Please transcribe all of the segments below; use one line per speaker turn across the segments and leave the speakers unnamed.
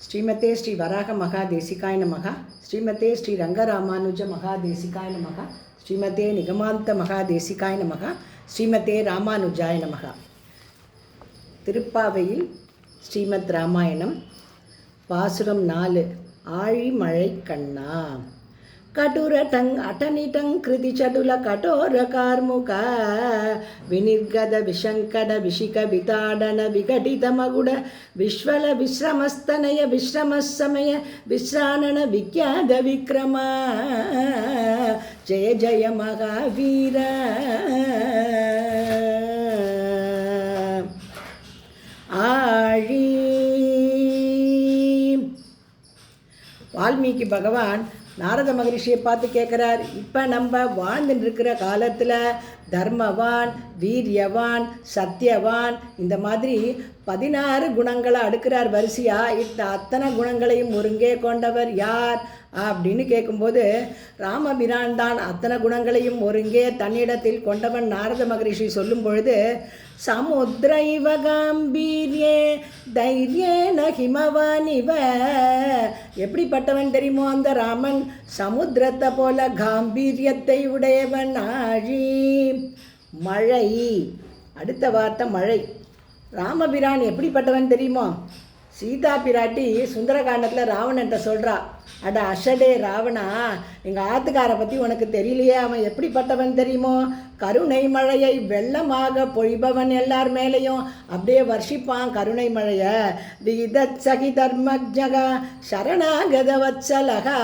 ஸ்ரீமதே ஸ்ரீ வராக மகாதேசிகாய நமக. ஸ்ரீமதே ஸ்ரீ ரங்கராமானுஜ மகாதேசிகாய நமக. ஸ்ரீமதே நிகமாந்த மகாதேசிகாய நமக. ஸ்ரீமதே ராமானுஜாய நமக. திருப்பாவையில் ஸ்ரீமத் ராமாயணம் பாசுரம் 4. ஆழிமழை கண்ணா. கடுரடங் அடனிடங் கிருதி சடுல கடோர கார்முக வினிர்கத விஷங்கட விஷிக விதாடன விகடித மகுட விஸ்வல விஸ்ரமஸ்தனய விஸ்ரமசமய விஸ்ராணன விக்யாத விக்ரம ஜெய ஜெய மகாவீர. ஆழி வால்மீகி பகவான் நாரத மகரிஷியை பார்த்து கேட்குறார், இப்போ நம்ம வாழ்ந்துட்டு இருக்கிற காலத்தில் தர்மவான், வீரியவான், சத்தியவான், இந்த மாதிரி 16 குணங்களை அடுக்கிறார் வரிசையாக. அத்தனை குணங்களையும் ஒருங்கே கொண்டவர் யார் அப்படின்னு கேட்கும்போது, ராமபிரான் தான் அத்தனை குணங்களையும் ஒருங்கே தன்னிடத்தில் கொண்டவன் நாரத மகரிஷி சொல்லும் பொழுது, சமுத்திர இவ காம்பீரியே தைரியேன ஹிமவானிவ. எப்படிப்பட்டவன் தெரியுமோ அந்த ராமன்? சமுத்திரத்தை போல காம்பீரியத்தை உடையவன். ஆழி மழை, அடுத்த வார்த்தை மழை. ராமபிரான் எப்படிப்பட்டவன் தெரியுமோ? சீதா பிராட்டி சுந்தரகாண்டத்தில் ராவணன்ட்ட சொல்கிறா, அட அஷடே ராவணா, எங்கள் ஆத்துக்காரை பற்றி உனக்கு தெரியலையே, அவன் எப்படிப்பட்டவன் தெரியுமோ? கருணை மழையை வெள்ளமாக பொழிபவன், எல்லார் மேலேயும் அப்படியே வர்ஷிப்பான் கருணை மழையை. விதத் சகி தர்மஜகா சரணாகத வத்சலகா.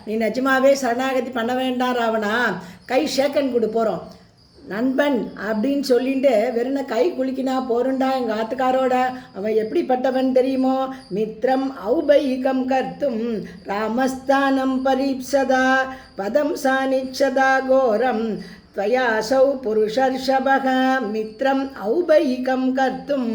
நீ நிஜமாவே சரணாகதி பண்ண வேண்டாம் ராவணா, கை ஷேக்கன் கொடு போகிறோம். நண்பன் அப்படின்னு சொல்லிட்டு வெறும் கை குலுக்கினா போருண்டா எங்கள் ஆத்துக்காரோட. அவன் எப்படிப்பட்டவன் தெரியுமோ? மித்ரம் ஔபைகம் கர்த்தும் ராமஸ்தானம் பரீப்சதா பதம் சானிச்சதா கோரம் त्वयासौ पुरुषर्षभः. மித்ரம் ஔபைகம் கர்த்தும்.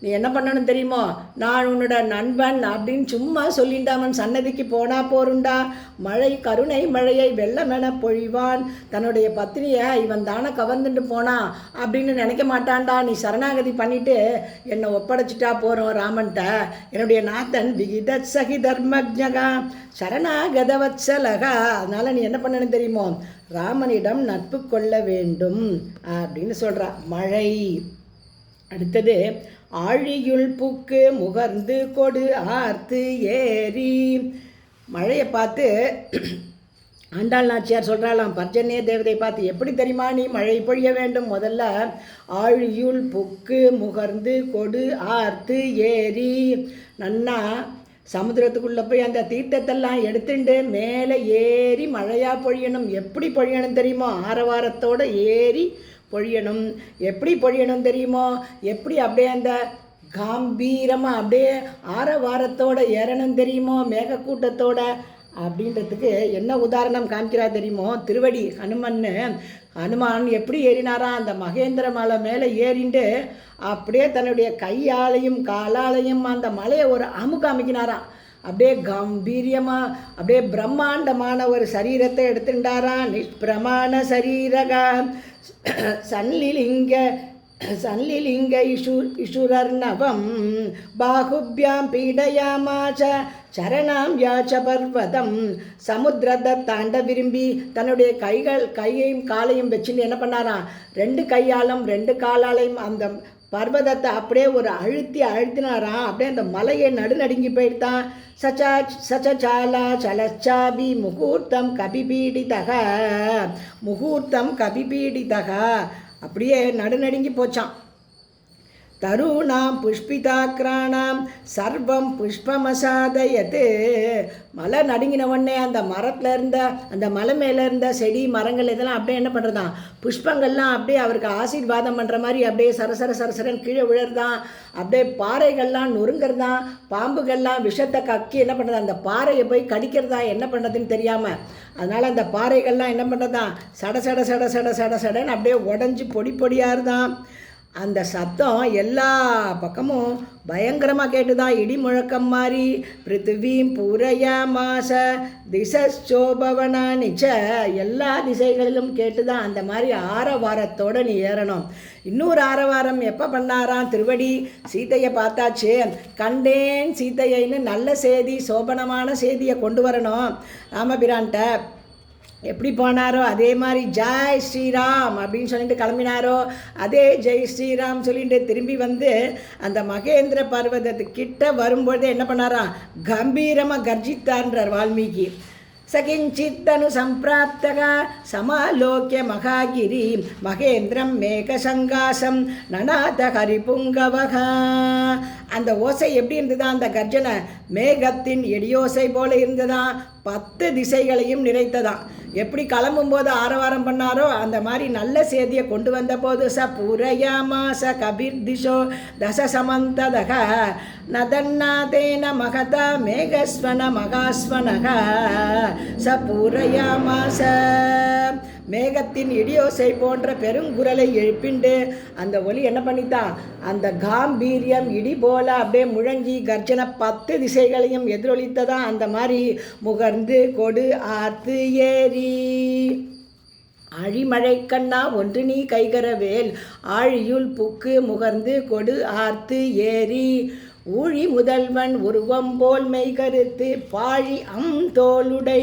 நீ என்ன பண்ணணும் தெரியுமோ? நான் உன்னோட நண்பன் அப்படின்னு சும்மா சொல்லிட்டு அவன் சன்னதிக்கு போனா போருண்டா. மழை கருணை மழையை வெள்ளமென பொழிவான். தன்னுடைய பத்னியை இவன் தானே கவர்ந்துட்டு போனான் அப்படின்னு நினைக்க மாட்டான்டா. நீ சரணாகதி பண்ணிட்டு என்னை ஒப்படைச்சிட்டா போகிறோம் ராமன்ட்ட. என்னுடைய நாத்தன் விகித சகி தர்மஜகா சரணாகதவத்சலகா. அதனால் நீ என்ன பண்ணணும் தெரியுமோ? ராமனிடம் நட்பு கொள்ள வேண்டும் அப்படின்னு சொல்கிறா. மழை. அடுத்தது ஆழியுள் புக்கு முகர்ந்து கொடு ஆர்த்து ஏரி. மழையை பார்த்து ஆண்டாள் நாச்சியார் சொல்கிறாளாம், பர்ஜன்ய தேவதை பார்த்து, எப்படி தெரியுமா நீ மழை பொழிய வேண்டும்? முதல்ல ஆழியுள் புக்கு முகர்ந்து கொடு ஆர்த்து ஏரி. நன்னா சமுத்திரத்துக்குள்ளே போய் அந்த தீர்த்தத்தெல்லாம் எடுத்துட்டு மேலே ஏறி மழையாக பொழியணும். எப்படி பொழியணும் தெரியுமோ? ஆரவாரத்தோடு ஏறி பொழியணும். எப்படி பொழியணும் தெரியுமோ? எப்படி அப்படியே அந்த காம்பீரமாக அப்படியே ஆரவாரத்தோடு ஏறணும் தெரியுமோ? மேகக்கூட்டத்தோட. அப்படின்றதுக்கு என்ன உதாரணம் காமிக்கிறா தெரியுமோ? திருவடி ஹனுமான் எப்படி ஏறினாரா? அந்த மகேந்திர மலை மேலே ஏறிண்டு அப்படியே தன்னுடைய கையாலையும் காலாலையும் அந்த மலையை ஒரு அமுகாமிக்கினாராம். அப்படியே கம்பீரியமாக அப்படியே பிரம்மாண்டமான ஒரு சரீரத்தை எடுத்துட்டாரா. நிஷ்பிரமாண சரீரகா சன்லிலிங்க இஷுரர்ணவம் பாகுபியாம் பீடயாமாச்ச சரணாம் யாச்ச பர்வதம். சமுத்திரத்தை தாண்ட விரும்பி தன்னுடைய கையையும் காலையும் வச்சுன்னு என்ன பண்ணாராம்? 2 கையாலும் 2 காலாலையும் அந்த பர்வதத்தை அப்படியே ஒரு அழுத்தினாராம். அப்படியே அந்த மலையை நடுநடுங்கி போயிட்டான். சச்சாலா சலச்சாபி முகூர்த்தம் கபிபீடிதக. அப்படியே நடுநடுங்கி போச்சான். தருணாம் புஷ்பிதாக்ராணாம் சர்வம் புஷ்பமசாதயத்து. மலை நடுங்கின உடனே அந்த மரத்தில் இருந்த அந்த மலை மேலே இருந்த செடி மரங்கள் இதெல்லாம் அப்படியே என்ன பண்ணுறதான்? புஷ்பங்கள்லாம் அப்படியே அவருக்கு ஆசீர்வாதம் பண்ணுற மாதிரி அப்படியே சரசரன்னு கீழே விழுறதான். அப்படியே பாறைகள்லாம் நொறுங்கிறதான். பாம்புகள்லாம் விஷத்தை கக்கி என்ன பண்ணுறதா? அந்த பாறையை போய் கடிக்கிறதா. என்ன பண்ணுறதுன்னு தெரியாமல். அதனால் அந்த பாறைகள்லாம் என்ன பண்ணுறதான்? சட சடன்னு அப்படியே உடஞ்சி பொடியாக இருந்தான். அந்த சத்தம் எல்லா பக்கமும் பயங்கரமாக கேட்டுதான், இடி முழக்கம் மாதிரி. பிருத்திவீம் பூரைய மாச திசோபவனா நிச்ச, எல்லா திசைகளிலும் கேட்டுதான். அந்த மாதிரி ஆரவாரத்தோடு நீ ஏறணும். இன்னொரு ஆரவாரம் எப்போ பண்ணாராம்? திருவடி சீதையை பார்த்தாச்சு, கண்டேன் சீதையைன்னு நல்ல செய்தி, சோபனமான செய்தியை கொண்டு வரணும் ராமபிரான்ட்ட. எப்படி போனாரோ அதே மாதிரி ஜெய் ஸ்ரீராம் அப்படின்னு சொல்லிட்டு கிளம்பினாரோ அதே ஜெய் ஸ்ரீராம் சொல்லிட்டு திரும்பி வந்து அந்த மகேந்திர பர்வதத்துக்கிட்ட வரும்பொழுது என்ன பண்ணாராம்? கம்பீரமாக கர்ஜித்தார்ன்றார் வால்மீகி. சகிஞ்சித்தனு சம்பிராப்தக சமாலோக்கிய மகாகிரி மகேந்திரம் மேகசங்காசம் நநாத ஹரிபுங்கவக. அந்த ஓசை எப்படி இருந்ததா? அந்த கர்ஜனை மேகத்தின் இடியோசை போல இருந்ததான், 10 திசைகளையும் நிறைத்ததான். எப்படி கிளம்பும்போது ஆரவாரம் பண்ணாரோ அந்த மாதிரி நல்ல செய்தியை கொண்டு வந்த போது ச பூரயாமாச கபிர் திசோ தச சமந்ததக நதன்னாதேன மகத மேகஸ்வன மகாஸ்வனக ச பூரயாமாச. மேகத்தின் இடியோசை போன்ற பெருங்குரலை எழுப்பிண்டு அந்த ஒலி என்ன பண்ணித்தான்? அந்த காம்பீரியம் இடி போல அப்படியே முழங்கி கர்ஜனை 10 திசைகளையும் எதிரொலித்ததான். அந்த மாதிரி முகர்ந்து கொடு ஆர்த்து ஏறி ஆழிமழை கண்ணா ஒன்று நீ கைகரவேல் ஆழியுள் புக்கு முகர்ந்து கொடு ஆர்த்து ஏறி ஊழி முதல்வன் உருவம் போல் மெய் கருத்து பாழி தோளுடை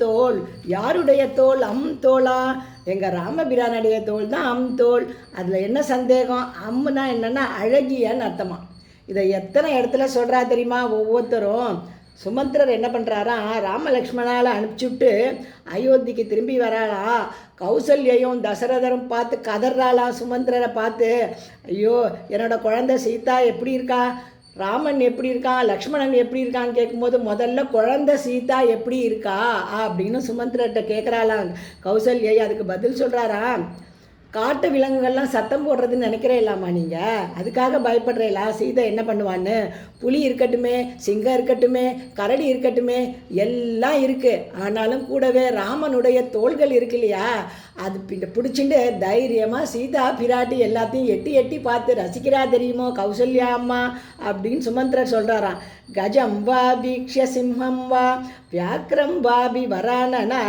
தோல். யாருடைய தோல்? தோளா? எங்கள் ராமபிரானுடைய தோல் தான் தோல். அதில் என்ன சந்தேகம்? அம்முனா என்னென்னா அழகியன்னு அர்த்தமா. இதை எத்தனை இடத்துல சொல்கிறா தெரியுமா? ஒவ்வொருத்தரும் சுமந்திரர் என்ன பண்ணுறாரா, ராமலக்ஷ்மணால் அனுப்பிச்சுட்டு அயோத்திக்கு திரும்பி வராளா. கௌசல்யையும் தசரதரும் பார்த்து கதறாளாம் சுமந்திரரை பார்த்து. ஐயோ, என்னோட குழந்தை சீதா எப்படி இருக்கா, ராமன் எப்படி இருக்கான், லக்ஷ்மணன் எப்படி இருக்கான்னு கேட்கும்போது முதல்ல குழந்தை சீதா எப்படி இருக்கா அப்படின்னு சுமந்திரர்கிட்ட கேட்குறாளாம் கௌசல்யை. அதுக்கு பதில் சொல்கிறாரா, காட்டு விலங்குகள்லாம் சத்தம் போடுறதுன்னு நினைக்கிறேலாமா நீங்கள்? அதுக்காக பயப்படுறீங்களா? சீதை என்ன பண்ணுவான்னு? புலி இருக்கட்டுமே, சிங்கம் இருக்கட்டுமே, கரடி இருக்கட்டுமே, எல்லாம் இருக்குது. ஆனாலும் கூடவே ராமனுடைய தோள்கள் இருக்கு இல்லையா, அது பிடிச்சிட்டு தைரியமாக சீதா பிராட்டி எல்லாத்தையும் எட்டி எட்டி பார்த்து ரசிக்கிறா தெரியுமோ கௌசல்யா அம்மா அப்படின்னு சுமந்திரர் சொல்கிறாராம். கஜம் வா வீக்ஷ்ய சிம்ஹம் வா வியாக்ரம் வாபி வரானனா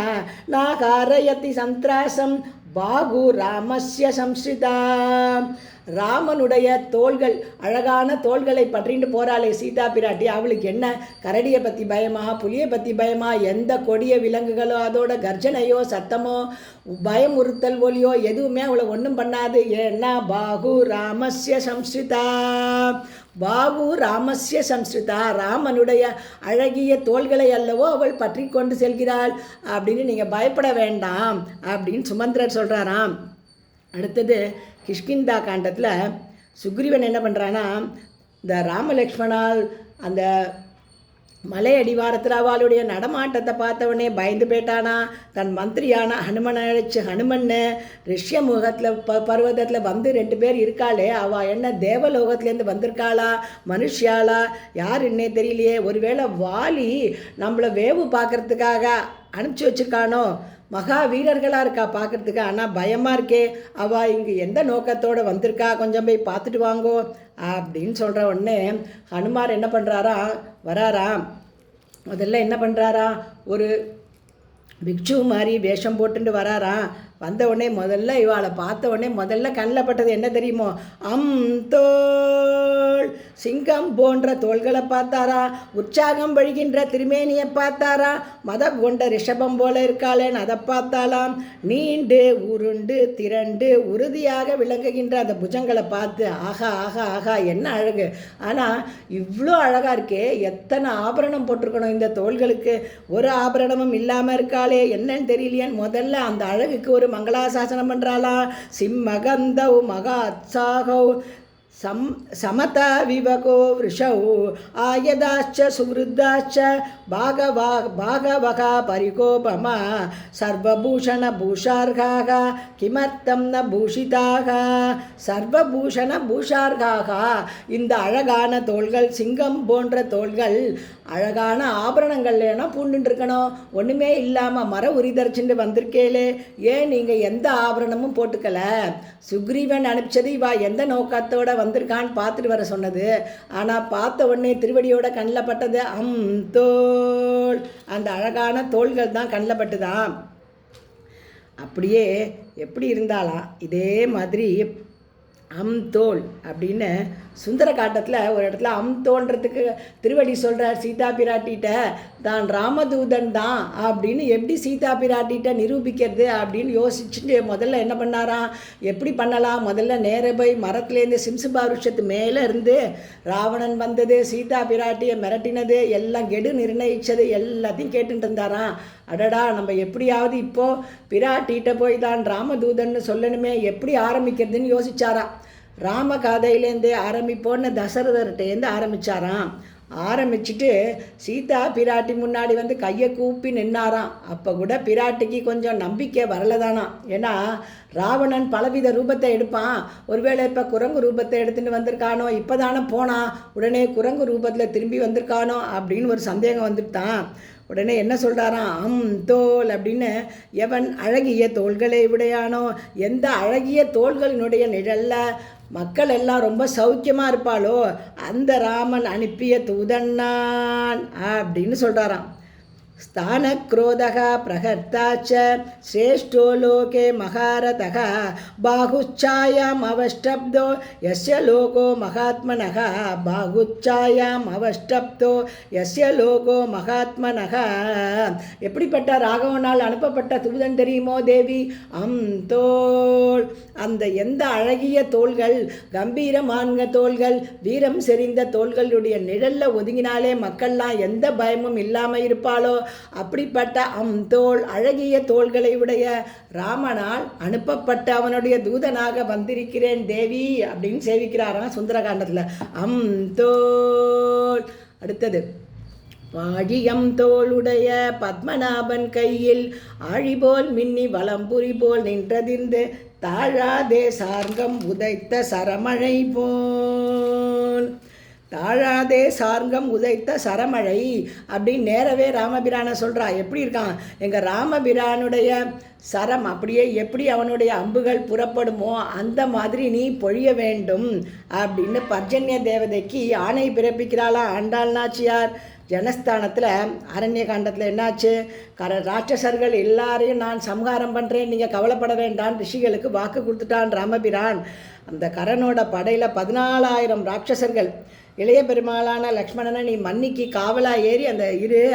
நாகாரயதி சந்திராசம் பாகு ராமஸ்ய சம்ஸ்ரிதா. ராமனுடைய தோள்கள், அழகான தோள்களை பற்றிட்டு போகிறாளே சீதா பிராட்டி, அவளுக்கு என்ன கரடியை பற்றி பயமா, புலியை பற்றி பயமா, எந்த கொடிய விலங்குகளோ அதோட கர்ஜனையோ சத்தமோ பயமுறுத்தல் ஒலியோ எதுவுமே அவளை ஒன்றும் பண்ணாது. ஏன்னா பாகு ராமஸ்ய சம்ஸ்ரிதா, பாகு ராமஸ்ய சம்ஸ்கிருதா, ராமனுடைய அழகிய தோள்களை அல்லவோ அவள் பற்றி கொண்டு செல்கிறாள் அப்படின்னு நீங்கள் பயப்பட வேண்டாம் அப்படின்னு சுமந்திரர் சொல்கிறாராம். அடுத்தது கிஷ்கிந்தா காண்டத்தில் சுக்ரீவன் என்ன பண்ணுறான்னா, இந்த ராமலக்ஷ்மணால் அந்த மலை அடிவாரத்தில் அவளுடைய நடமாட்டத்தை பார்த்தவொடனே பயந்து போயிட்டானா. தன் மந்திரியான ஹனுமனை அழைச்சி, ஹனுமன்னு ரிஷ்யமுகத்தில் பர்வதத்தில் வந்து 2 பேர் இருக்காளே, அவள் என்ன தேவலோகத்துலேருந்து வந்திருக்காளா மனுஷியாளா யார் என்னே தெரியலையே. ஒருவேளை வாலி நம்மளை வேவு பார்க்குறதுக்காக அனுப்பிச்சி வச்சுருக்கானோ, மகா வீரர்களாக இருக்கா பார்க்குறதுக்கு, ஆனால் பயமாக இருக்கே, அவள் இங்கே எந்த நோக்கத்தோடு வந்திருக்கா, கொஞ்சம் போய் பார்த்துட்டு வாங்கோ அப்படின்னு சொல்கிற உடனே ஹனுமார் என்ன பண்ணுறாரா, வராராம். முதல்ல என்ன பண்ணுறாரா, ஒரு பிக்ஷு மாதிரி வேஷம் போட்டுட்டு வராராம். வந்த உடனே முதல்ல இவாளை பார்த்த உடனே முதல்ல கண்ணில் பட்டது என்ன தெரியுமோ, தோள், சிங்கம் போன்ற தோள்களை பார்த்தாரா, உற்சாகம் வழிகின்ற திருமேனியை பார்த்தாரா, மதம் கொண்ட ரிஷபம் போல இருக்காளேன்னு அதை பார்த்தாலாம். நீண்டு உருண்டு திரண்டு உறுதியாக விளங்குகின்ற அந்த புஜங்களை பார்த்து ஆகா ஆகா ஆகா என்ன அழகு, ஆனால் இவ்வளோ அழகாக இருக்கே, எத்தனை ஆபரணம் போட்டிருக்கணும் இந்த தோள்களுக்கு, ஒரு ஆபரணமும் இல்லாமல் இருக்காளே என்னன்னு தெரியலையேன்னு முதல்ல அந்த அழகுக்கு ஒரு மங்களாசாசனம் பண்ணுறாளா. சிம்மகந்தௌ மகாத்சாகௌ समता विवको वृषौ आयदाश्च सुवृद्धाश्च भागवः परिकोपमा सर्वभूषणभूषार्हाः किमर्थं न பூஷிதாக சர்வபூஷண பூஷார்காக. இந்த அழகான தோள்கள், சிங்கம் போன்ற தோள்கள் அழகான ஆபரணங்கள் ஏன்னா பூண்டுட்டு இருக்கணும். ஒன்றுமே இல்லாமல் மர உரிதரிச்சுட்டு வந்திருக்கேளே, ஏன் நீங்கள் எந்த ஆபரணமும் போட்டுக்கல? சுக்ரீவன் அனுப்பிச்சது இவா எந்த நோக்கத்தோட வந்திருக்கான்னு பார்த்துட்டு வர சொன்னது. ஆனால் பார்த்த உடனே திருவடியோட கண்ணில் பட்டது தோல், அந்த அழகான தோள்கள் தான் கண்ணில் பட்டுதான். அப்படியே எப்படி இருந்தாலாம் இதே மாதிரி தோல் அப்படின்னு சுந்தர காட்டத்தில் ஒரு இடத்துல தோன்றதுக்கு திருவடி சொல்கிறார் சீதா பிராட்டிகிட்ட, தான் ராமதூதன் தான் அப்படின்னு எப்படி சீதா பிராட்டிகிட்ட நிரூபிக்கிறது அப்படின்னு யோசிச்சுட்டு முதல்ல என்ன பண்ணாராம், எப்படி பண்ணலாம், முதல்ல நேர போய் மரத்துலேருந்து சிம்சுபா விருட்சத்து மேலே இருந்து ராவணன் வந்தது, சீதா பிராட்டியை மிரட்டினது, எல்லாம் கெடு நிர்ணயிச்சது எல்லாத்தையும் கேட்டுட்டு இருந்தாராம். அடடா, நம்ம எப்படியாவது இப்போது பிராட்டிகிட்ட போய் தான் ராமதூதன்னு சொல்லணுமே, எப்படி ஆரம்பிக்கிறதுன்னு யோசிச்சாராம். ராமகாதையிலேருந்தே ஆரம்பிப்போன்னு தசரதர்கிட்டேருந்து ஆரம்பித்தாராம். ஆரம்பிச்சுட்டு சீதா பிராட்டி முன்னாடி வந்து கையை கூப்பி நின்னாராம். அப்போ கூட பிராட்டிக்கு கொஞ்சம் நம்பிக்கை வரலதானா. ஏன்னா ராவணன் பலவித ரூபத்தை எடுப்பான், ஒருவேளை இப்போ குரங்கு ரூபத்தை எடுத்துகிட்டு வந்திருக்கானோ, இப்போ தானே போனான், உடனே குரங்கு ரூபத்தில் திரும்பி வந்திருக்கானோ அப்படின்னு ஒரு சந்தேகம் வந்துட்டான். உடனே என்ன சொல்கிறாராம், தோல் அப்படின்னு, எவன் அழகிய தோள்களை விடையானோ, எந்த அழகிய தோள்களினுடைய நிழல்ல மக்கள் எல்லாம் ரொம்ப சௌக்கியமாக இருப்பாளோ அந்த ராமன் அனுப்பிய தூதன்னான் அப்படின்னு சொல்கிறாராம். ஸ்தான குரோதக பிரகர்த்தாச்ச ஸ்ரேஷ்டோ லோகே மகாரதக பாகுச்சாயாம் அவஷ்டப்தோ யஸ்ய லோகோ மகாத்மனக பாகுச்சாயாம் அவஷ்டப்தோ யஸ்ய லோகோ மகாத்மனக. எப்படிப்பட்ட ராகவனால் அனுப்பப்பட்ட தூதன் தெரியுமோ தேவி, தோல், அந்த எந்த அழகிய தோள்கள், கம்பீரமான தோள்கள், வீரம் செறிந்த தோள்களுடைய நிழல்ல ஒதுங்கினாலே மக்கள்லாம் எந்த பயமும் இல்லாமல் இருப்பாளோ அப்படிப்பட்ட தோல், அழகிய தோள்களை உடைய ராமனால் அனுப்பப்பட்ட அவனுடைய தூதனாக வந்திருக்கிறேன் தேவி அப்படின்னு சேவிக்கிறாராம் சுந்தரகாண்டத்தில். தோல். அடுத்தது, வாழியம் தோளுடைய பத்மநாபன் கையில் ஆழிபோல் மின்னி வலம்புரி போல் நின்றதிர்ந்து தாழாதே சார்கம் உதைத்த சரமழை போல். தாழாதே சார்கம் உதைத்த சரமழை அப்படின்னு நேரவே ராமபிரானை சொல்கிறா. எப்படி இருக்கான் எங்கள் ராமபிரானுடைய சரம், அப்படியே எப்படி அவனுடைய அம்புகள் புறப்படுமோ அந்த மாதிரி நீ பொழிய வேண்டும் அப்படின்னு பர்ஜன்ய தேவதைக்கு ஆணை பிறப்பிக்கிறாளா ஆண்டாள் நாச்சியார். ஜனஸ்தானத்தில் அரண்ய காண்டத்தில் என்னாச்சு, ராட்சசர்கள் எல்லாரையும் நான் சம்ஹாரம் பண்ணுறேன், நீங்கள் கவலைப்பட வேண்டாம் ரிஷிகளுக்கு வாக்கு கொடுத்துட்டான் ராமபிரான். அந்த கரனோட படையில் 14,000 ராட்சசர்கள். இளைய பெருமாளான லக்ஷ்மணனை நீ மன்னிக்கு காவலாக ஏறி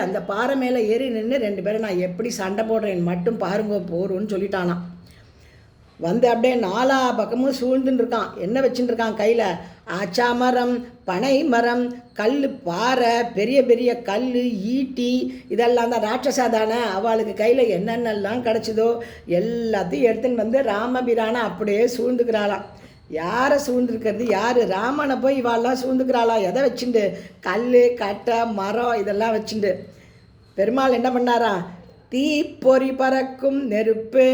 அந்த பாறை மேலே ஏறி நின்று 2 பேரும் நான் எப்படி சண்டை போடுறேன் மட்டும் பாருங்க போருன்னு சொல்லிட்டானான். வந்து அப்படியே 4 பக்கமும் சூழ்ந்துன்னு இருக்கான். என்ன வச்சுட்டு இருக்கான் கையில், ஆச்சாமரம், பனை மரம், கல், பாறை, பெரிய பெரிய கல், ஈட்டி, இதெல்லாம் தான் ராட்சசா தானே, அவளுக்கு கையில் என்னென்னலாம் கிடச்சிதோ எல்லாத்தையும் எடுத்துன்னு வந்து ராமபிரானை அப்படியே சூழ்ந்துக்கிறாளாம். யாரை சூழ்ந்துருக்கிறது, யார் ராமனை போய் இவாளெலாம் சூழ்ந்துக்கிறாளா, எதை வச்சுண்டு, கல், கட்டை, மரம் இதெல்லாம் வச்சுண்டு. பெருமாள் என்ன பண்ணாரா, தீ பொறி பறக்கும் நெருப்பு,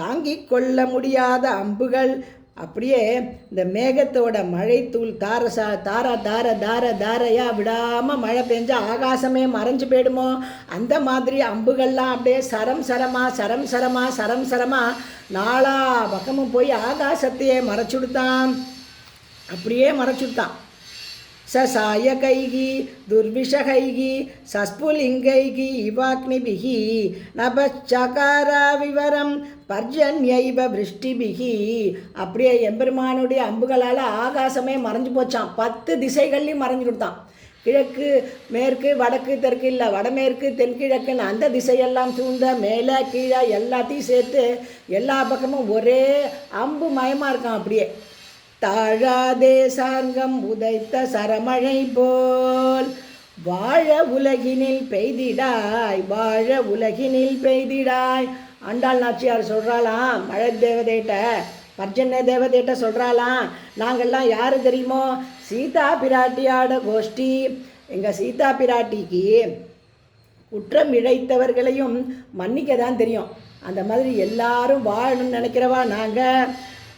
தாங்கிக் கொள்ள முடியாத அம்புகள், அப்படியே இந்த மேகத்தோட மழை தூள் தாரையாக விடாமல் மழை பெஞ்சா ஆகாசமே மறைஞ்சு போயிடுமோ அந்த மாதிரி அம்புகள்லாம் அப்படியே சரம் சரமாக 4 பக்கமும் போய் ஆகாசத்தையே மறைச்சுடுத்தான். அப்படியே மறைச்சுடுத்தான். சசாய கைகி துர்விஷகைகி சஸ்புலிங்கைகி இவாக்னிபிகி நபச்சகாரா விவரம் பர்ஜன்யைவ விருஷ்டிபிகி. அப்படியே எம்பெருமானுடைய அம்புகளால் ஆகாசமே மறைஞ்சு போச்சான். 10 திசைகள்லையும் மறைஞ்சு கொடுத்தான். கிழக்கு மேற்கு வடக்கு தெற்கு இல்லை, வடமேற்கு தென்கிழக்குன்னு அந்த திசையெல்லாம் சூழ்ந்த மேலே கீழே எல்லாத்தையும் சேர்த்து எல்லா பக்கமும் ஒரே அம்பு மயமாக இருக்கான். அப்படியே தாழாதே சார்கம் உதைத்த சரமழை போல் வாழ உலகினில் பெய்திடாய், வாழ உலகினில் பெய்திடாய். ஆண்டாள் நாச்சியார் சொல்கிறாளாம் மழை தேவதைகிட்ட, பர்ஜன்ய தேவதையிட்ட சொல்கிறாளாம், நாங்கள்லாம் யார் தெரியுமோ, சீதா பிராட்டியோட கோஷ்டி. எங்கள் சீதா பிராட்டிக்கு குற்றம் இழைத்தவர்களையும் மன்னிக்க தான் தெரியும். அந்த மாதிரி எல்லாரும் வாழணும்னு நினைக்கிறவா நாங்கள்.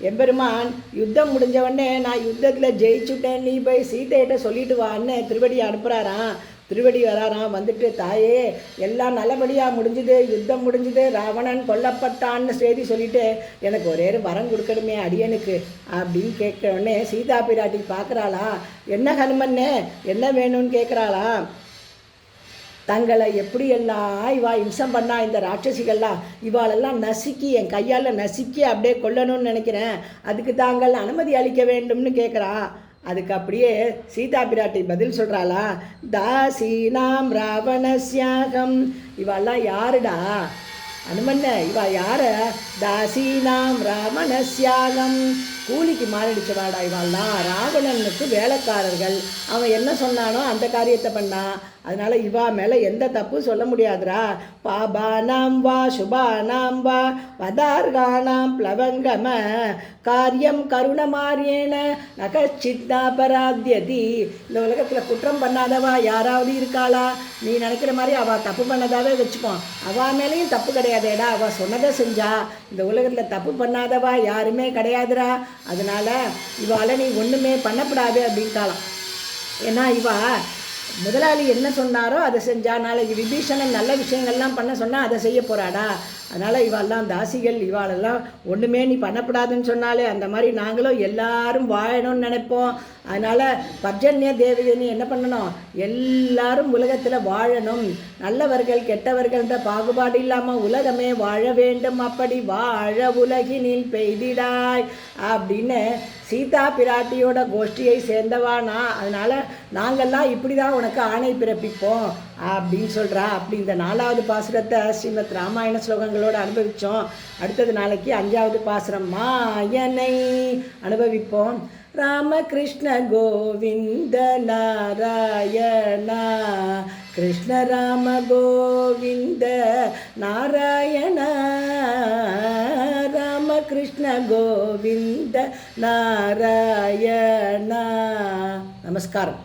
எம்பெருமான் யுத்தம் முடிஞ்சவொடனே நான் யுத்தத்தில் ஜெயிச்சுட்டேன், நீ போய் சீதையிட்ட சொல்லிட்டு வான்னு திருவடியை அனுப்புகிறாராம். திருவடி வராராம். வந்துட்டு, தாயே எல்லாம் நல்லபடியாக முடிஞ்சுது, யுத்தம் முடிஞ்சுது, ராவணன் கொல்லப்பட்டான்னு செய்தி சொல்லிவிட்டு எனக்கு ஒரே வரம் கொடுக்கணுமே அடியனுக்கு அப்படின்னு கேட்கவுடனே சீதா பிராட்டி பார்க்குறாளா, என்ன ஹனுமன்னே என்ன வேணும்னு கேட்குறாளா. தங்களை எப்படியெல்லாம் இவா இம்சம் பண்ணா இந்த ராட்சசிகள்லாம், இவாளெல்லாம் நசுக்கி என் கையால் நசுக்கி அப்படியே கொல்லணும்னு நினைக்கிறேன், அதுக்கு தாங்கள் அனுமதி அளிக்க வேண்டும்னு கேட்குறான். அதுக்கு அப்படியே சீதா பிராட்டி பதில் சொல்கிறாளா, தாசீனாம் ராவணஸ்யாகம். இவாள்லாம் யாருடா அனுமன்ன, இவா யார? தாசீனாம் ராவணஸ்யாகம், கூலிக்கு மாரடிச்சவாடா இவாள்லாம், ராவணனுக்கு வேலைக்காரர்கள். அவன் என்ன சொன்னானோ அந்த காரியத்தை பண்ணான். அதனால் இவா மேலே எந்த தப்பும் சொல்ல முடியாதுரா. பாபானாம் வா சுபானாம் வா வதார்கானாம் பிளவங்கம காரியம் கருணமாரியேன நகச்சித்தாபராத்தியதி. இந்த உலகத்தில் குற்றம் பண்ணாதவா யாராவது இருக்காளா? நீ நினைக்கிற மாதிரி அவள் தப்பு பண்ணதாவே வச்சுப்போம், அவள் மேலேயும் தப்பு கிடையாதேடா, அவள் சொன்னதை செஞ்சா. இந்த உலகத்தில் தப்பு பண்ணாதவா யாருமே கிடையாதுரா. அதனால் இவால் நீ ஒன்றுமே பண்ணப்படாது அப்படின்ட்டாலாம். ஏன்னா இவா முதலாளி என்ன சொன்னாரோ அதை செஞ்சா. நாளைக்கு விபீஷணன் நல்ல விஷயங்கள்லாம் பண்ண சொன்னால் அதை செய்ய போகிறாடா. அதனால் இவாளெல்லாம் தாசிகள், இவாளெல்லாம் ஒன்றுமே நீ பண்ணக்கூடாதுன்னு சொன்னாலே அந்த மாதிரி நாங்களும் எல்லாரும் வாழணும்னு நினைப்போம். அதனால் பர்ஜன்ய தேவதை நீ என்ன பண்ணணும், எல்லாரும் உலகத்தில் வாழணும், நல்லவர்கள் கெட்டவர்கள்ன்ற பாகுபாடு இல்லாமல் உலகமே வாழ வேண்டும், அப்படி வாழ உலகினில் பெய்திடாய் அப்படின்னு சீதா பிராட்டியோட கோஷ்டியை சேர்ந்தவானா. அதனால் நாங்கள்லாம் இப்படி தான் உனக்கு ஆணை பிறப்பிப்போம் அப்படின்னு சொல்கிறா. அப்படி இந்த 4வது பாசுரத்தை ஸ்ரீமத் ராமாயண ஸ்லோகங்களோடு அனுபவித்தோம். அடுத்தது நாளைக்கு 5வது பாசுரம் மாயனை அனுபவிப்போம். ராமகிருஷ்ண கோவிந்த நாராயணா, கிருஷ்ண ராம கோவிந்த நாராயணா, ராமகிருஷ்ண கோவிந்த நாராயணா. நமஸ்காரம்.